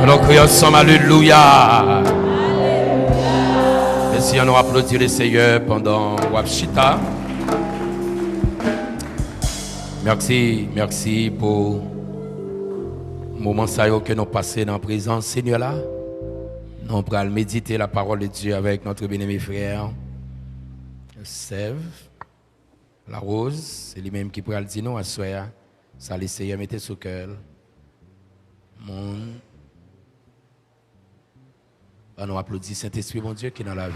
Nous crions ensemble, alléluia. Et si on applaudit le Seigneur pendant Wapchita. Merci pour le moment que nous passons dans la présence Seigneur là. Nous allons méditer la parole de Dieu avec notre bien-aimé frère Sève, la rose, c'est lui-même qui pourra le dire nous à soir. Ça le Seigneur mettez sous cœur. Monde. On applaudit Saint-Esprit, mon Dieu, qui est dans la vie.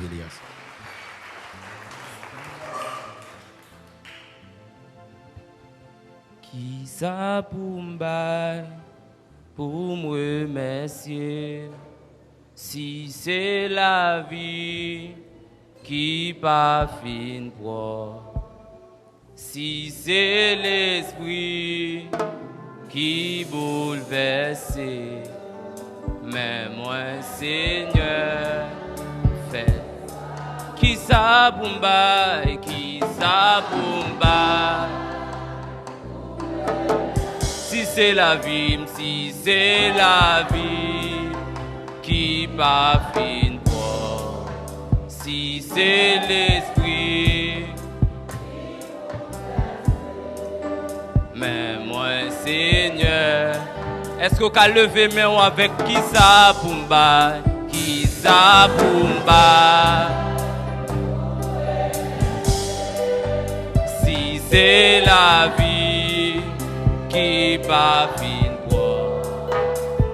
Qui ça pour me remercier, si c'est la vie qui pas fin pour, si c'est l'esprit qui bouleverse, mais moi Seigneur fait. Qui ça pour me, qui ça pour me. Si c'est la vie qui pas fin pour, si c'est l'esprit, mais moi Seigneur, est-ce qu'on peut lever main avec qui ça pour m'ba, qui ça pour m'ba? Si c'est la vie qui pas fin pour,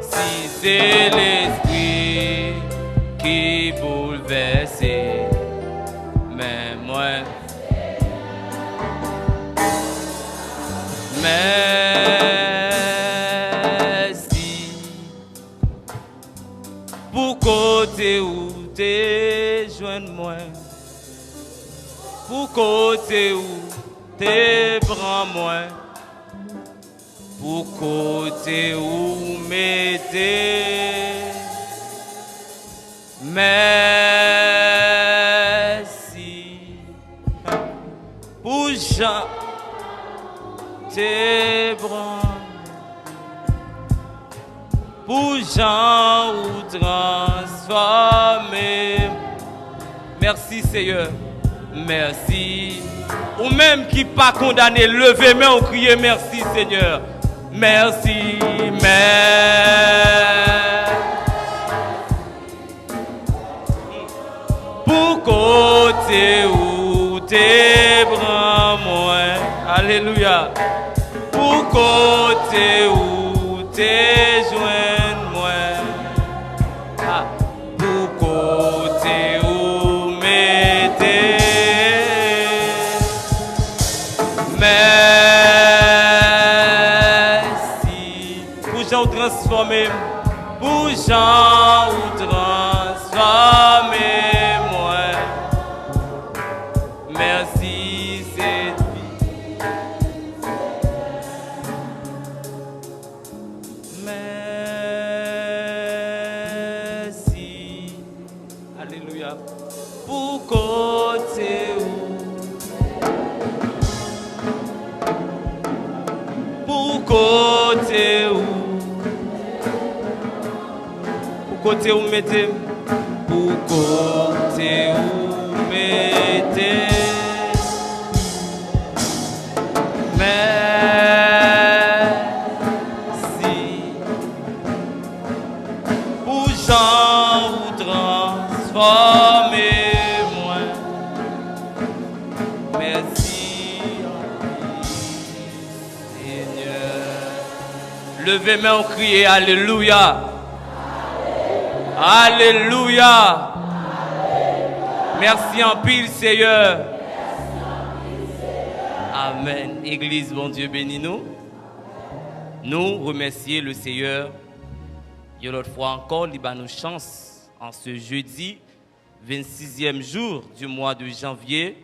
si c'est l'esprit qui bouleverse, mais moi, merci pour côté où t'es joint moi, pour côté où t'es prends moi. Pour côté où mettez, merci pour Jean tes bras, pour Jean ou transformer. Merci Seigneur, merci. Ou même qui pas condamné, levez main ou criez merci Seigneur. Merci, pour côté où t'es bras moi, alléluia. Pour côté où t'es joint moi, pour côté où mettez, transformer, pour Jean ou transformer moi. Merci cette vie. Merci. Alléluia. Pour côté où, pour côté où, côté où mettez, pour côté où mettez, merci pour Jean ou transformer moi, merci Seigneur. Levez main ou criez alléluia. Alléluia. Merci en pile, Seigneur. Amen. Église, bon Dieu, bénis-nous. Nous remercions le Seigneur. Et l'autre fois encore, il nous chance en ce jeudi, 26e jour du mois de janvier.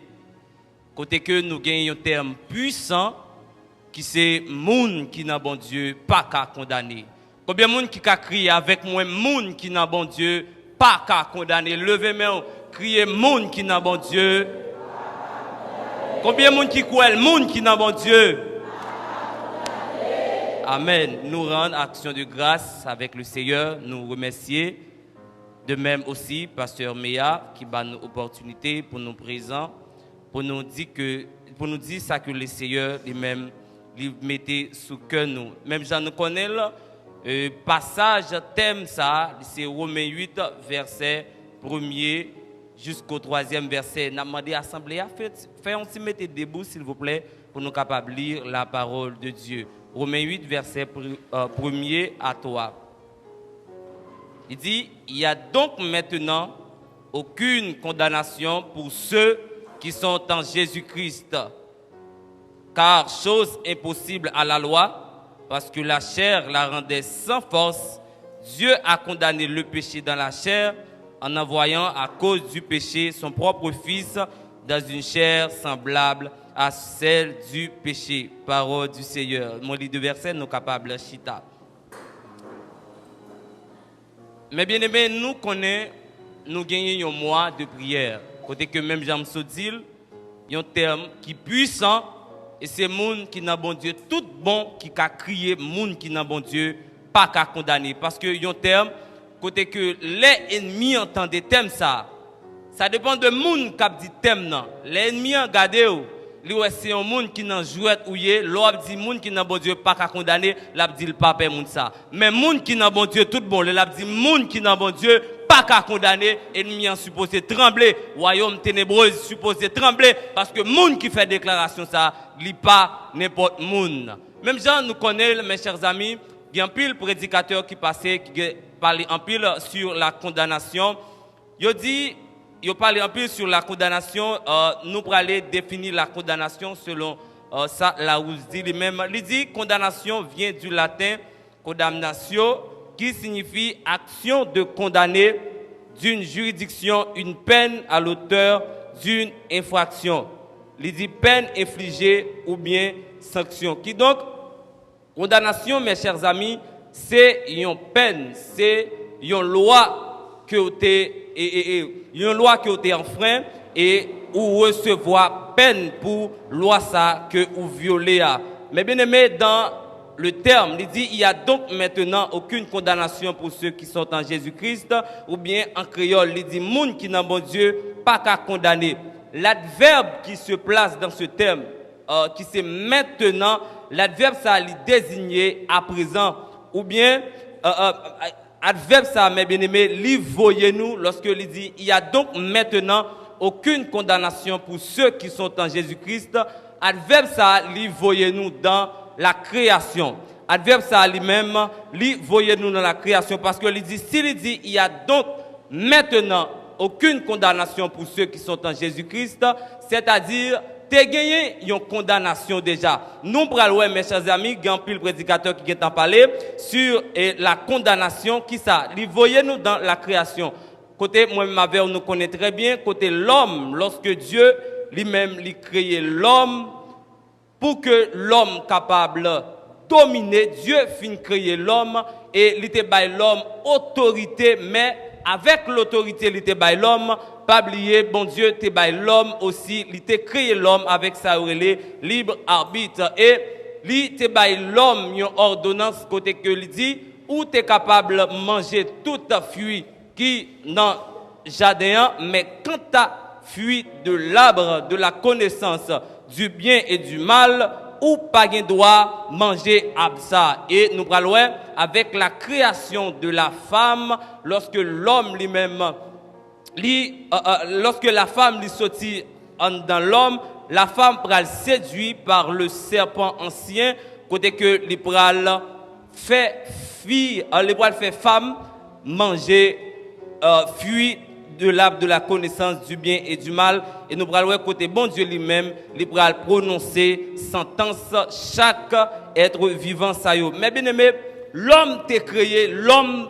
Côté que nous gagnons un terme puissant qui c'est moun qui n'a bon Dieu pas qu'à condamner. Combien de monde qui a crié avec moi, moun qui n'a bon Dieu, pas qu'à condamner. Levez main, criez moun qui n'a bon Dieu. Combien de monde qui croit, moun qui n'a bon Dieu. Amen. Nous rendre action de grâce avec le Seigneur, nous remercier. De même aussi, Pasteur Méa, qui bat nous opportunité pour nous présents, pour nous dire ça que le Seigneur lui-même lui mettait sous cœur nous. Même Jean nous connaît le passage thème ça, c'est Romains 8 verset 1er jusqu'au 3e verset. N'a demandé à l'assemblée à faire un petit mettre debout s'il vous plaît pour nous capables de lire la parole de Dieu. Romains 8 verset 1er à 3. Il dit, il n'y a donc maintenant aucune condamnation pour ceux qui sont en Jésus-Christ. Car chose impossible à la loi, parce que la chair la rendait sans force, Dieu a condamné le péché dans la chair en envoyant à cause du péché son propre Fils dans une chair semblable à celle du péché. Parole du Seigneur. Mon livre de versets, nous sommes capables de chita. Mais bien aimé, nous connaissons, nous gagnons un mois de prière. Côté que même Jean Sodil, il y a un terme qui est puissant, et c'est moun qui n'a bon Dieu, tout bon qui a crié, moun qui n'a bon Dieu, pas qu'à condamner. Parce que il y a un terme, côté que les ennemis entendent des thèmes ça dépend de moun qui a dit thème non. Les ennemis regardez c'est un monde qui n'a joué ou yé, l'autre dit monde qui n'a bon Dieu pas qu'à condamner, l'a dit le pape moun ça. Mais monde qui n'a bon Dieu tout bon, l'a dit monde qui n'a bon Dieu pas qu'à condamner, ennemi en supposé trembler, royaume ténébreux supposé trembler parce que monde qui fait déclaration ça, li pas n'importe monde. Même Jean nous connaît mes chers amis, il y a un pile prédicateur qui passait qui parlait en pile sur la condamnation. Il parle un peu sur la condamnation. Nous pour aller définir la condamnation selon ça, là où dit lui-même. Il dit condamnation vient du latin condamnatio, qui signifie action de condamner d'une juridiction une peine à l'auteur d'une infraction. Il dit peine infligée ou bien sanction. Qui donc condamnation, mes chers amis, c'est une peine, c'est une loi que une loi qui a été enfreinte et ou recevoir peine pour loi ça que ou violer. Mais bien aimé, dans le terme, il dit il y a donc maintenant aucune condamnation pour ceux qui sont en Jésus-Christ, ou bien en créole, il dit moun qui n'a bon Dieu pas qu'à condamner. L'adverbe qui se place dans ce terme, qui c'est maintenant, l'adverbe ça lui désigné à présent, ou bien adverbe ça, mes bien-aimés, lui voyez-nous lorsque il dit il y a donc maintenant aucune condamnation pour ceux qui sont en Jésus-Christ. Adverbe ça, lui voyez-nous dans la création. Adverbe ça lui-même, lui voyez-nous dans la création parce que il dit s'il dit il y a donc maintenant aucune condamnation pour ceux qui sont en Jésus-Christ, c'est-à-dire t'es gagné une condamnation déjà. Nous prenons, mes chers amis, il y a un pile prédicateur qui vient en parler sur la condamnation qui ça. Voyez-nous dans la création. Côté moi-même, nous connaît très bien. Côté l'homme, lorsque Dieu lui-même lui créé l'homme pour que l'homme capable de dominer, Dieu fin créer l'homme et il était by l'homme autorité, mais avec l'autorité, il était by l'homme. Pas oublier, bon Dieu, t'es by l'homme aussi, il t'a créé l'homme avec sa libre arbitre. Et il t'a by l'homme une ordonnance côté que il dit, où t'es capable de manger toute fruit qui dans jardin, mais quand t'as fruit de l'arbre de la connaissance du bien et du mal, ou pas gain droit manger ça. Et nous parlons avec la création de la femme, lorsque l'homme lui-même lorsque la femme lui sortit dans l'homme, la femme pral séduit par le serpent ancien, côté que les pral fait femme manger fruit de l'arbre de la connaissance du bien et du mal, et nous pral côté bon Dieu lui-même, il pral prononcer sentence chaque être vivant ça yo. Mais bien aimé, l'homme t'est créé, l'homme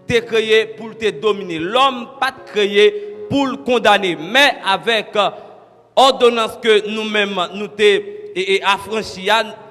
t'es créé pour te dominer. L'homme pas créé pour le condamner. Mais avec ordonnance que nous-mêmes nous t'es affranchis,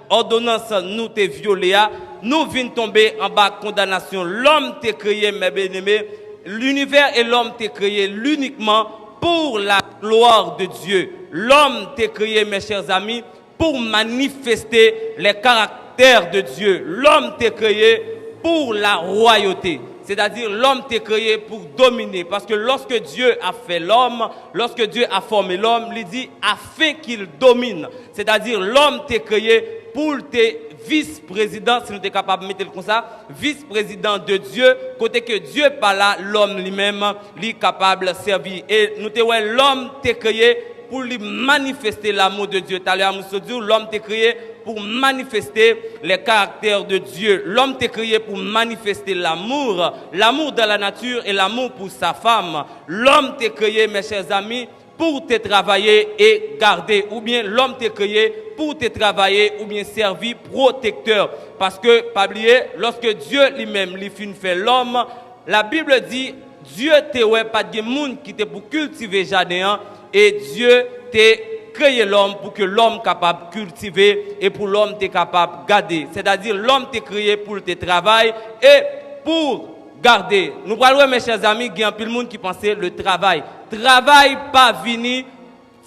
ordonnance nous t'es violé, nous venons tomber en bas de condamnation. L'homme t'es créé, mes bien-aimés. L'univers et l'homme t'es créé uniquement pour la gloire de Dieu. L'homme t'es créé, mes chers amis, pour manifester les caractères caractère de Dieu. L'homme t'est créé pour la royauté. C'est-à-dire l'homme t'est créé pour dominer. Parce que lorsque Dieu a fait l'homme, lorsque Dieu a formé l'homme, il dit afin qu'il domine. C'est-à-dire l'homme t'est créé pour tes vice-président, si nous sommes capables de mettre comme ça, vice-président de Dieu, côté que Dieu par là, l'homme lui-même, lui capable de servir. Et nous te voyons, l'homme t'est créé pour lui manifester l'amour de Dieu. Tout à l'heure, nous dit, l'homme t'est créé pour manifester les caractères de Dieu. L'homme t'est créé pour manifester l'amour dans la nature et l'amour pour sa femme. L'homme t'est créé, mes chers amis, pour te travailler et garder. Ou bien l'homme t'est créé pour te travailler ou bien servir protecteur. Parce que, pas oublier, lorsque Dieu lui-même lui fait l'homme, la Bible dit, Dieu t'a pas de monde qui t'est pour cultiver le jardin et Dieu t'a créé l'homme pour que l'homme capable de cultiver et pour l'homme t'es capable de garder. C'est-à-dire l'homme t'est créé pour te travailler et pour garder. Nous parlons, mes chers amis, il y a un peu de monde qui pensait le travail. Travail pas venu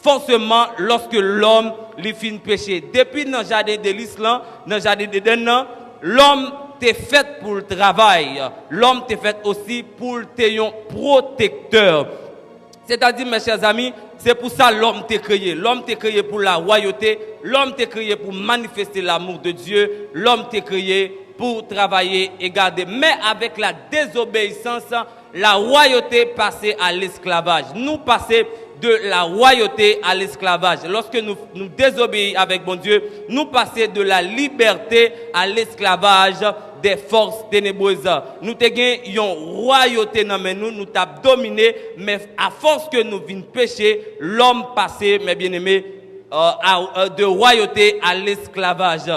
forcément lorsque l'homme lui fin péché. Depuis dans le jardin de l'Islam, dans le jardin d'Éden, l'homme t'est fait pour le travail. L'homme t'est fait aussi pour être protecteur. C'est-à-dire, mes chers amis, c'est pour ça que l'homme t'est créé. L'homme t'est créé pour la royauté. L'homme t'est créé pour manifester l'amour de Dieu. L'homme t'est créé pour travailler et garder. Mais avec la désobéissance, la royauté passait à l'esclavage. Nous passons de la royauté à l'esclavage. Lorsque nous désobéissons avec bon Dieu, nous passons de la liberté à l'esclavage des forces ténébreuses. Nous avons une royauté dans nous t'avons dominé, mais à force que nous venons pécher, l'homme passé, mes bien-aimés, de royauté à l'esclavage.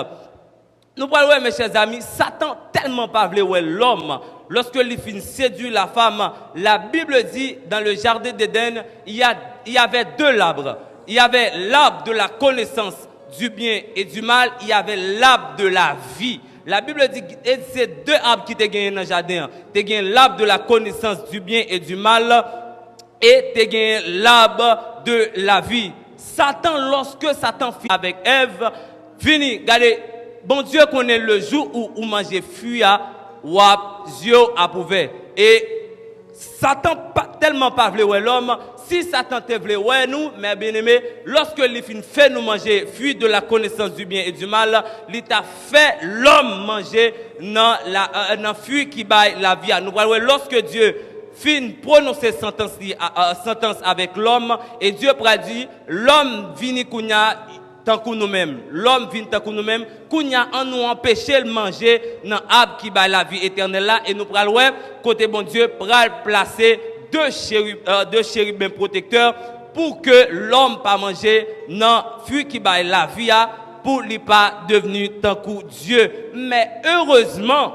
Nous parlons, mes chers amis, Satan tellement pas voulu l'homme. Lorsque il finit séduire la femme, la Bible dit dans le jardin d'Éden, il y avait deux arbres. Il y avait l'arbre de la connaissance du bien et du mal, il y avait l'arbre de la vie. La Bible dit que c'est deux arbres qui te gagnent dans le jardin. Tu gagnes l'arbre de la connaissance du bien et du mal et tu gagnes l'arbre de la vie. Satan, lorsque Satan fit avec Ève, fini, regardez, bon Dieu connaît le jour où manger fuya ou yeux approuvé. Et Satan tellement pas voulu l'homme. Si Satan te voulait nous, mes bien-aimés, lorsque il fait nous manger fruit de la connaissance du bien et du mal, il t'a fait l'homme manger dans la fruit qui baille la vie. Nous voyons lorsque Dieu fin prononcer sentence avec l'homme et Dieu prédit l'homme vini kounya tant que nous-mêmes. L'homme vient tant que nous-mêmes. Kounya en nous empêcher de manger dans l'arbre qui baille la vie éternelle là et nous pral ouais côté bon Dieu pral placer deux chérubins protecteurs pour que l'homme pas manger dans fruit qui baille la vie pour lui pas devenu tant que Dieu. Mais heureusement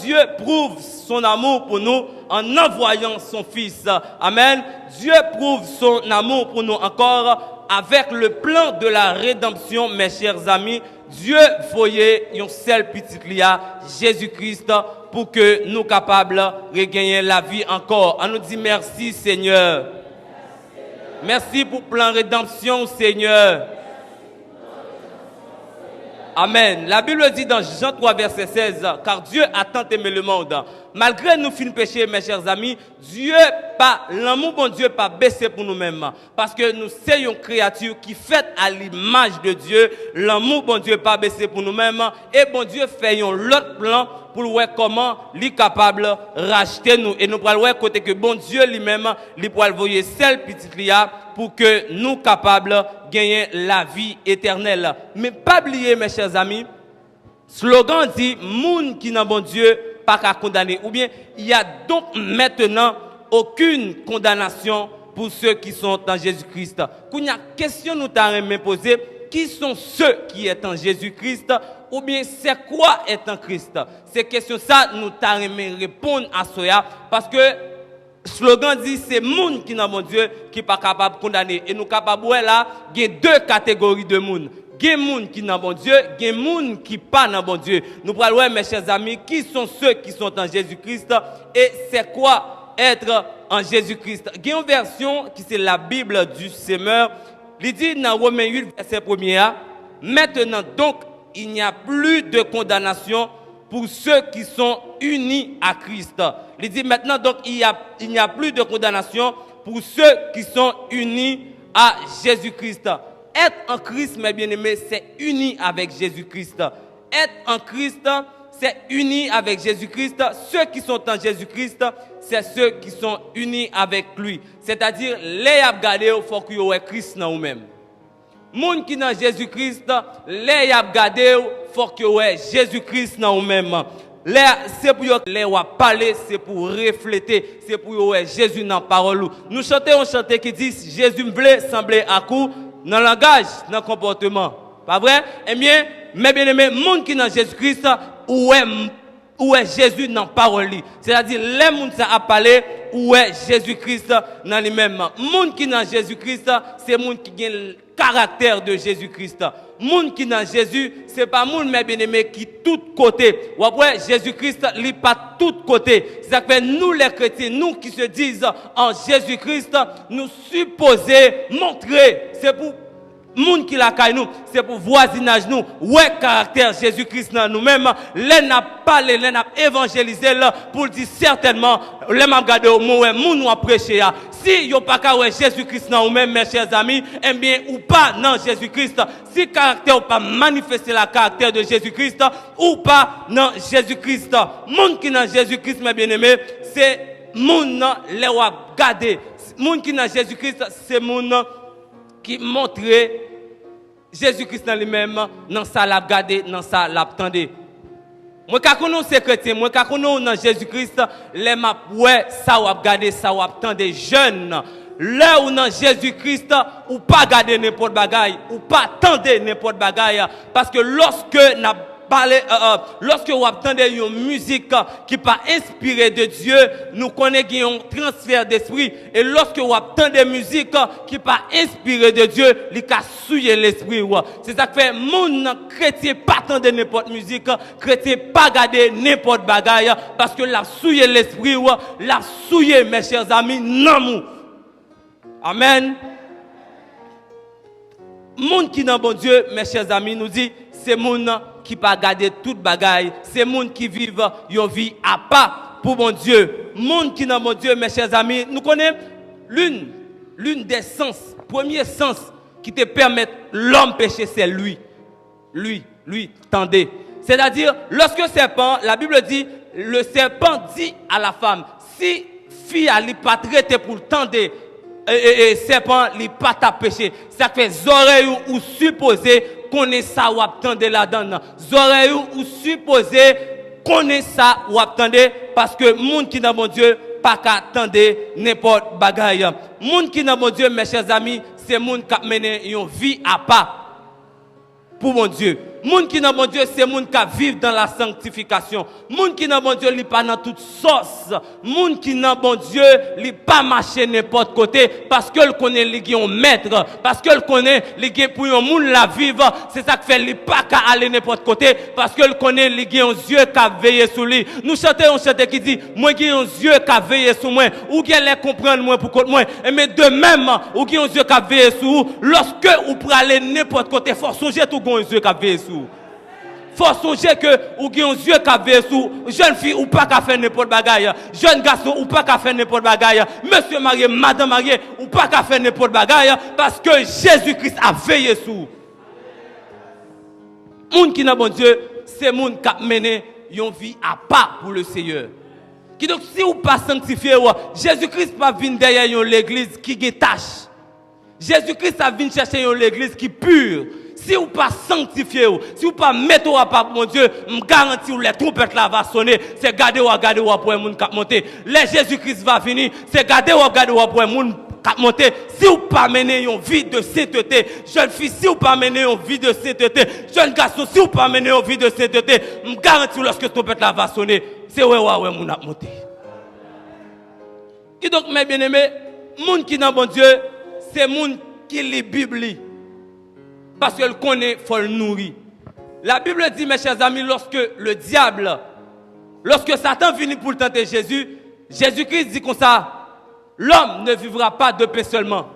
Dieu prouve son amour pour nous en envoyant son fils. Amen. Dieu prouve son amour pour nous encore avec le plan de la rédemption, mes chers amis. Dieu voyait un seul petit lia, Jésus-Christ, pour que nous capables de regagner la vie encore. On nous dit merci Seigneur. Merci pour le plan de rédemption Seigneur. Amen. La Bible dit dans Jean 3, verset 16, car Dieu a tant aimé le monde. Malgré nous fin péché, mes chers amis, l'amour bon Dieu pas baissé pour nous-mêmes. Parce que nous sommes une créature qui fait à l'image de Dieu. L'amour bon Dieu pas baissé pour nous-mêmes. Et bon Dieu fait un autre plan pour voir comment il est capable de racheter nous. Et nous pourrons voir côté que bon Dieu lui-même, il pourra envoyer celle petite lia pour que nous capables de gagner la vie éternelle. Mais pas oublier, mes chers amis, slogan dit, moun qui n'a bon Dieu, pas qu'à condamner. Ou bien, il y a donc maintenant aucune condamnation pour ceux qui sont en Jésus-Christ. Quand il y a question nous t'avons posé, qui sont ceux qui sont en Jésus-Christ? Ou bien, c'est quoi être en Christ? Ces questions ça nous t'avons répondre à cela parce que slogan dit c'est monde qui n'a bon Dieu qui pas capable de condamner et nous capable là il y a deux catégories de monde. Il y a des gens qui n'ont bon Dieu, il y a des gens qui pas dans bon Dieu. Nous parlons, mes chers amis, qui sont ceux qui sont en Jésus-Christ et c'est quoi être en Jésus-Christ. Il y a une version qui c'est la Bible du Semeur. Il dit dans Romains 8, verset 1er, maintenant donc il n'y a plus de condamnation pour ceux qui sont unis à Christ. Il dit maintenant, donc, il n'y a plus de condamnation pour ceux qui sont unis à Jésus-Christ. Être en Christ, mes bien-aimés, c'est uni avec Jésus-Christ. Être en Christ, c'est uni avec Jésus-Christ. Ceux qui sont en Jésus-Christ, c'est ceux qui sont unis avec lui. C'est-à-dire, les abgadés, il faut qu'il y ait Christ dans vous-même. Moun qui dans Jésus-Christ, les abgadés, il faut qu'il y ait Jésus-Christ dans vous-même. C'est pour les parler, c'est pour refléter, c'est pour Jésus dans la parole. Nous chantons un chanté qui dit Jésus me voulait sembler à coup dans le langage, dans le comportement. Pas vrai? Eh bien, mes bien-aimés, monde qui dans Jésus-Christ, où est Jésus dans la parole? C'est-à-dire, les gens qui a parlé, où est Jésus-Christ dans lui-même? Monde qui dans Jésus-Christ, c'est monde qui a le caractère de Jésus-Christ. Monde qui dans Jésus, c'est pas monde mes bien-aimés qui tout côté. Ou après Jésus-Christ lit pas tout côté. C'est ça que nous les chrétiens, nous qui se disent en Jésus-Christ, nous supposons montrer, c'est pour monde qui la caille nous, c'est pour voisinage nous, ouais caractère Jésus-Christ dans nous-mêmes, les n'a parlé, les n'a évangélisé pour dire certainement, les m'a regardé au mot moun nous a prêché. Si yo pas ka Jésus-Christ dans nous-mêmes, mes chers amis, eh bien ou pas dans Jésus-Christ, si caractère ou pas manifester la caractère de Jésus-Christ ou pas dans Jésus-Christ, monde qui dans Jésus-Christ mes bien-aimés, c'est monde les wa garder. Monde qui dans Jésus-Christ, c'est monde qui montre Jésus-Christ dans lui-même, dans ça l'a regardé, dans ça l'a attendu. Moi quand nous c'est chrétien, moi quand nous dans Jésus-Christ, les m'a ouais ça ou regarder, ça ou attendre jeunes. Là où dans Jésus-Christ, ou pas garder n'importe bagaille, ou pas attendre n'importe bagaille, parce que lorsque n'a lorsque vous attendez une musique qui n'est pas inspirée de Dieu, nous connaissons un transfert d'esprit. Et lorsque vous attendez une musique qui n'est pas inspirée de Dieu, il a souillé l'esprit. C'est ça que fait, mon chrétien pas attendre n'importe musique, chrétien pas garder n'importe bagaille, parce que l'a souillé l'esprit, l'a souillé, mes chers amis, non. Amen. Monde qui dans bon Dieu, mes chers amis, nous dit, c'est monde qui pas garder toute bagaille, c'est monde qui vivent une vie à part pour mon Dieu. Monde qui dans mon Dieu, mes chers amis, nous connaissons l'une des sens, premier sens qui te permet l'homme pécher, c'est lui. Lui, tendez. C'est-à-dire, lorsque serpent, la Bible dit, le serpent dit à la femme, si fille a pas traité pour tendre, et serpent li pas ta péché, ça fait oreilles ou supposer connaît ça ou attendre là-dedans. Oreilles ou supposer connaît ça ou attendre parce que monde qui dans mon Dieu pas qu'à attendre n'importe bagaille. Monde qui dans mon Dieu, mes chers amis, c'est monde qui mène une vie à part pour mon Dieu. Monde qui dans mon Dieu, c'est monde qui vivent dans la sanctification. Monde qui dans mon Dieu, il pas dans toute sauce. Monde qui dans mon Dieu, il pas marcher n'importe côté parce que le connaît les un maître, parce que le connaît les pour un monde la vivre. C'est ça qui fait il pas qu'à aller n'importe côté parce que le connaît les un yeux qui veiller sur lui. Nous chantons un chanteur qui dit moi qui un yeux qui veiller sur moi ou qui les comprendre moi pour côté moi. Mais de même ou qui un yeux qui veiller sur vous lorsque vous pour aller n'importe côté faut songer tout un yeux qui veiller sur. Faut songer que ou qui ont yeux qui sous jeune fille ou pas qu'à faire n'importe bagaille, jeune garçon ou pas qu'à faire n'importe bagaille, monsieur marié, madame mariée ou pas qu'à faire n'importe bagaille parce que Jésus-Christ a veillé sous. Monde qui n'a bon Dieu, c'est monde qui a mené une vie à part pour le Seigneur. Qui donc si ou pas sanctifié, Jésus-Christ pas venir derrière l'église qui a tâche. Jésus-Christ a venu chercher une église qui est pure. Si vous pas sanctifié, si vous pas mettre à part mon Dieu, je garantis que les trompettes là va sonner, c'est garder ou pour un monde qui monter. Les Jésus-Christ va venir, c'est garder ou pour un monde qui monter. Si vous pas mener une vie de sainteté, jeune fille, si vous pas mener une vie de sainteté, jeune garçon, si vous pas mener une vie de sainteté, je garantis lorsque trompette là va sonner, c'est ouais mon a monter. Et donc mes bien-aimés, monde qui dans bon Dieu, c'est monde qui lit Bible. Parce qu'elle connaît, il faut le nourrir. La Bible dit, mes chers amis, lorsque le diable, lorsque Satan finit pour tenter Jésus, Jésus-Christ dit comme ça, l'homme ne vivra pas de pain seulement,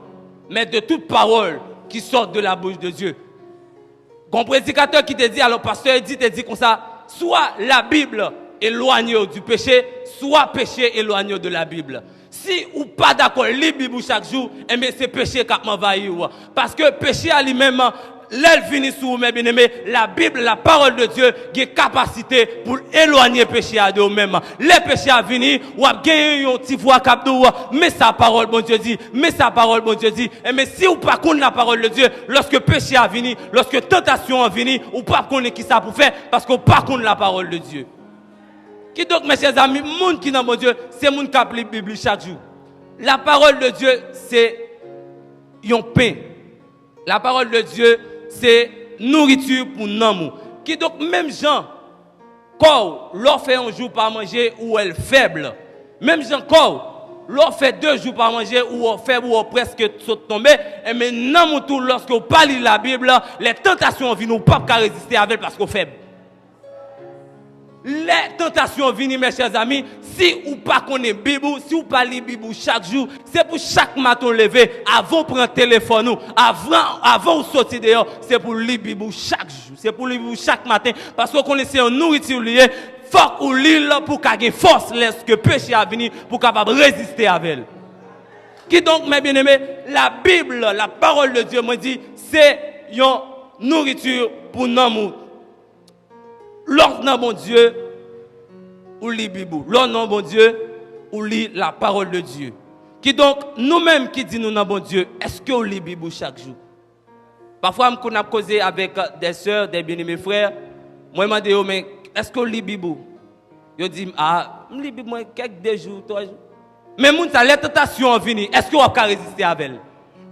mais de toute parole qui sort de la bouche de Dieu. Comme prédicateur qui te dit, alors pasteur te dit comme ça, soit la Bible éloigne du péché, soit péché éloigne de la Bible. Si ou pas d'accord, lis la Bible chaque jour, eh bien c'est péché qui m'envahit. Parce que péché à lui-même, l'aile finit sous mes bien-aimés, la Bible, la parole de Dieu, a une capacité pour éloigner le péché à eux-mêmes. Les péchés à venir, ou à gagner un petit voix cap mais sa parole, bon Dieu dit, mais sa parole, bon Dieu dit. Mais si ou pas connaître la parole de Dieu, lorsque péché a venir, lorsque tentation a venir, ou pas connaître qui ça pour faire, parce qu'on pas connaître la parole de Dieu. Qui donc, mes chers amis, monde qui n'a mon Dieu, c'est monde qui applique la Bible chaque jour. La parole de Dieu, c'est un pain. La parole de Dieu, c'est nourriture pour nous. Qui donc, même gens, quand l'on fait un jour par manger ou elle est faible, même gens, quand l'on fait 2 jours par manger ou on faible ou on presque saute tomber, et maintenant, lorsque on parle de la Bible, les tentations viennent, nous ne pouvons pas résister avec parce qu'on est faible. Les tentations viennent, mes chers amis, si ou pas connaît Bible, si ou pas lire Bible chaque jour, c'est pour chaque matin lever, avant de prendre le téléphone, avant de sortir dehors, c'est pour lire Bible chaque jour, c'est pour lire Bible chaque matin, parce qu'on connaît une nourriture liée, faut qu'on lire pour qu'il y ait force, lorsque péché a venu, pour capable résister avec elle. Qui donc, mes bien-aimés, la Bible, la parole de Dieu me dit, c'est une nourriture pour nous. L'ordre non bon Dieu, ou lit Bible. L'ordre non bon Dieu, ou lit la parole de Dieu. Qui donc, nous-mêmes qui disons non bon Dieu, est-ce qu'on lit Bible chaque jour? Parfois, on a causé avec des sœurs, des bien-aimés frères. Moi, je me dis, mais est-ce qu'on lit Bible? Ils disent, je lis Bible quelques jours, 3 jours. Mais les tentations viennent, est-ce qu'on va résister avec elle?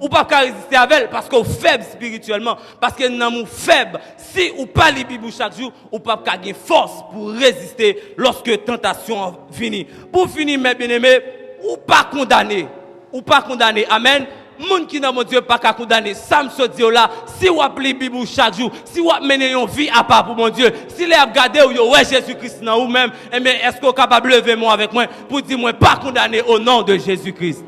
Ou pas résister avec elle parce qu'on est faible spirituellement, parce que nous sommes faibles. Si ou pas les Bible chaque jour, ou pas avoir force pour résister lorsque la tentation finit. Pour finir, mes bien-aimés, ou pas condamner. Ou pas condamner. Amen. Moun qui n'a mon Dieu pas qu'à condamner. Ça me se dit là, si vous appelez la Bible chaque jour, si vous menez une vie à part pour mon Dieu, si vous regardez ou ouais Jésus-Christ dans vous-même, eh bien, est-ce que vous êtes capable de lever moi avec moi pour dire moi pas condamner au nom de Jésus-Christ?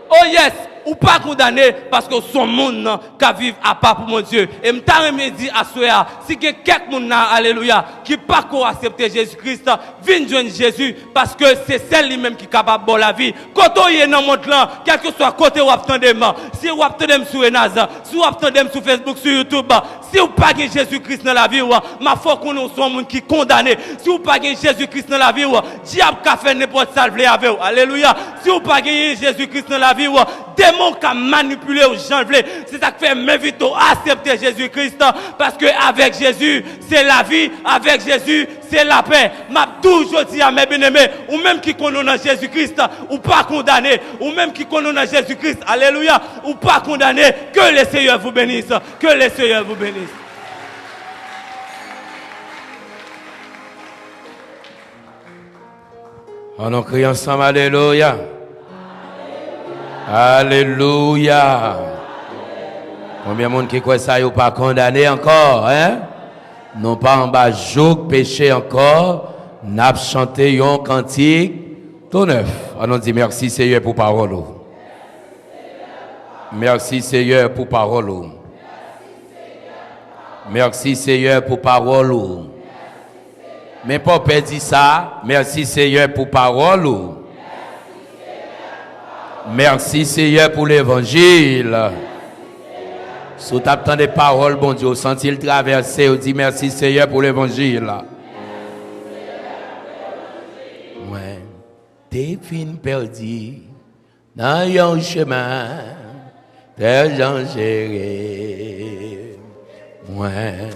Oh yes! Ou pas condamné parce que son monde qui vit à part pour mon Dieu. Et me dit à soi, si quelqu'un alléluia, qui pas accepter Jésus-Christ, viens joindre Jésus parce que c'est celle lui-même qui est capable de la vie. Quand on est dans le monde là, quel que soit côté où attendez, si vous attendez sur Enaz, si vous attendez sur Facebook, sur YouTube, si vous pas Jésus-Christ dans la vie, ma foi qu'on soit un monde qui est condamné. Si vous pas Jésus-Christ dans la vie, diable qui fait n'importe salvé avec vous. Alléluia. Si vous pas Jésus-Christ dans la vie, démon qui a manipulé aux gens, c'est ça qui fait m'inviter à accepter Jésus-Christ parce que avec Jésus, c'est la vie, avec Jésus, c'est la paix. M'a toujours dit à mes bien-aimés, ou même qui connaissent Jésus-Christ, ou pas condamné, ou même qui connaissent Jésus-Christ, alléluia, ou pas condamné, que le Seigneur vous bénisse, que le Seigneur vous bénisse. On crie ensemble, alléluia. Alléluia. Combien de monde qui croit ça, ou pas condamné encore, hein? Non pas en bas, jour péché encore, n'a chanté un cantique, tout neuf. On dit merci Seigneur pour parole. Merci Seigneur pour parole. Merci Seigneur pour parole. Mais pas perdre ça, merci Seigneur pour parole. Merci Seigneur pour l'évangile. Sous t'attends des paroles, bon Dieu, senti le traverser, on dit merci Seigneur pour l'évangile. Ouais, t'es fin perdu dans un chemin très dangereux. Ouais,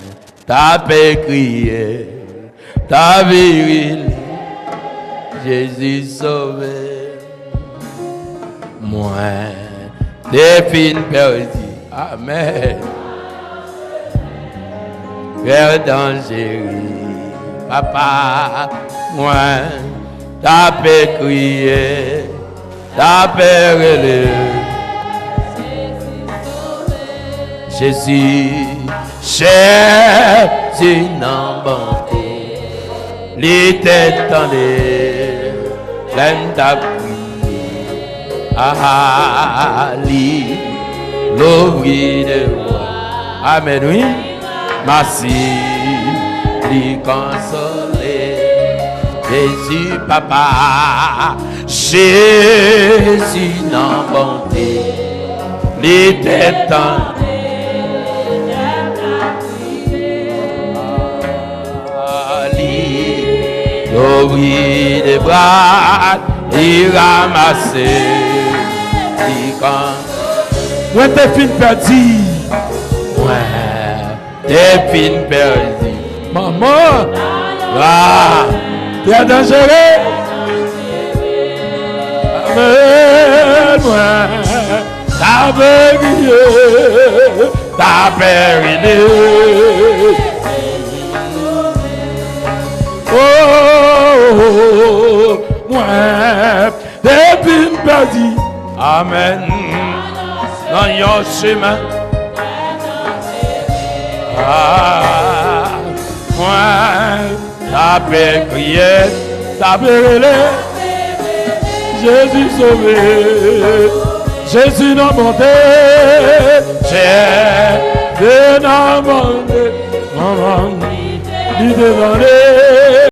t'as crié, t'as viril, Jésus sauvé. Moi, des fins perdues. Amen. Père dangereux, papa, moi, t'as crié, t'as relé. Jésus, Jésus, non bon, l'été tendait, pleine d'appui. Ah, l'ouvrir de moi, Amen, oui. Merci, lui consoler. Jésus, papa, Jésus, non bonté, l'était temps. Ouvrir les bras, il ramasser, il quand. Ouais, t'es fin perdu. Ouais, t'es fin perdu. Maman, ah, t'es dangereux. Amen, ouais, t'as brillé, t'as brillé. Oh, moi, depuis perdu. Amen. Dans yon chemin. Ah, moi, t'as crié, t'as brûlé. Jésus sauvé. Jésus n'a monté. Jésus n'a monté. Maman, il demandait.